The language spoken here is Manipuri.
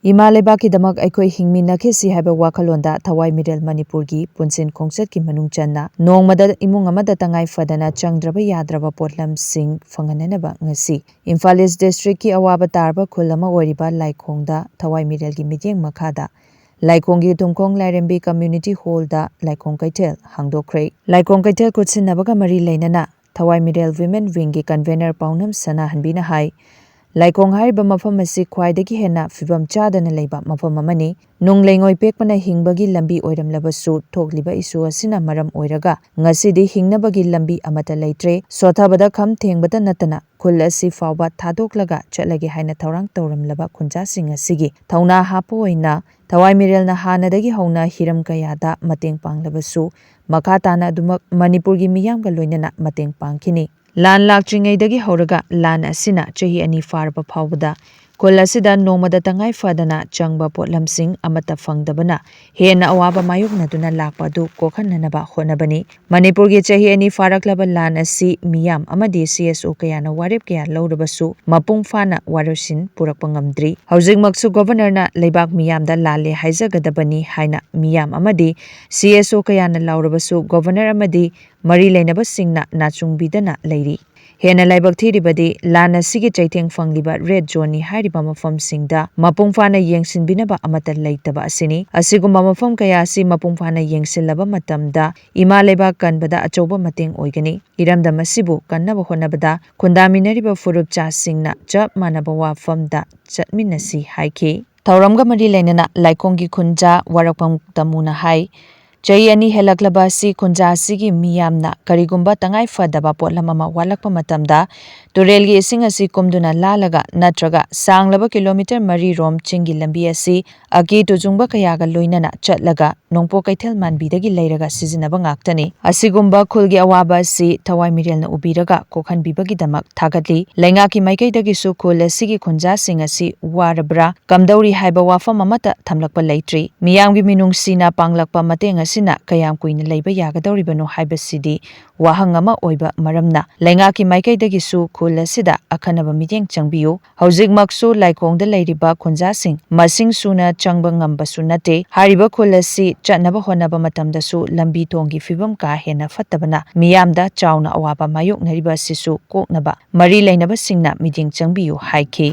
Imalebaki damak aikoi hingmi nakhisi haiba wakhalonda Thawai Middle Manipurgi Punsin Khongchatki manung channa nongmada imung amada tangai fadana changdraba yadraba potlam sing fangananaba ngasi Imphal East District ki awaba tarba khulama oiriba Laikhongda Thawai Middle gi mityeng makhada Laikhonggi Thumkhong Lairembi Community Hall da Laikhong Kaitel hangdokre Laikhong Kaitel kutsinnabaga mari leinana Thawai Middle Women Wing gi convener Paunam Sana hanbina hai Laikhong hariba mafam asi khwaidagi hena fibam chadana leiba mafam amani nungleingoi pekpana hingbagi lambi oiramlabasu thokliba isu asina maram oiraga ngasidi hingnabagi lambi amata leitre sothabada kham thengbada natana khul asi fawba thadoklaga chatlage haina thorang tawramlaba khunja sing asigi thauna hapoina Thawai Middle na hanadagi hauna hiram kayada mateng panglabasu makha tana adumak Manipurgi miyamga loinana mateng pangkhini Lan lakchingay horaga lan asina chahi ani farba phawbada khul asida nongmada tangai fadana changba potlamsing amata fangdabana hena awaba mayokna duna lakpa du kokhananaba honabani Manipurgi chahi ani faraklaba lan asi miyam amadi CSO kayana warep kaya lawrabasu mapung fana warosin purakpa ngamdri hawjik maksu governor na leibak miyamda lale haijagadabani haina miyam amadi CSO kayana lawrabasu governor amadi Mari Lainaba Singna Nachungbidana Lady. Hena Laibak Thiribadi, Lana Sigi Chaiteng Fangliba Red Johnny Haribama Fam Singda, Mapungfana Yengsin Binaba Amata Laitaba Asini, Asigumama Fam Kayasi Mapungfana Yengsin Laba Matamda, Ima Leba Kanbada Achoba Mating Oigani, Iramda Masibu, Kanaba Honabada, Kundaminariba Furup Cha Singna, Jab Manabawa Famda, Chatminasi Haiki. Tauramga Mari Lainana, Laikongi Kunja, Warakpam Tamuna Hai. Chai ani helaklaba si kunja sigi miyamna karigumba tangai fadaba potlamama walakpa matamda turelgi ising asi kumduna lalaga natraga sanglaba kilometer mari rom chingi lambi asi aki tujungba kayaga loinana chatlaga nongpo kaithel manbidagi leiraga sizinaba ngaktani asigumba khulgi awaba si Thawai Middle na ubiraga kokhanbibagi damak thagatli lengaki maikaidagi su khul sigi kunja sing asi warabra kamdauri haiba wafam amata thamlakpa leitri miyamgi minungsina panglakpa mateng sina kayam kuina leiba yagadoribano haibasidi wahang ama oiba maramna lengaki maikaidagi su khul asida akhanaba mityeng changbiyu hawjik maksu Laikhongda leiriba khunja sing masing suna changba ngambasu nate hariba khul asi chatnaba honaba matamdasu lambi tongi fibam ka hena fattabana miyamda chawna awaba mayok nariba sisu koknaba mari leinaba singna mityeng changbiyu haiki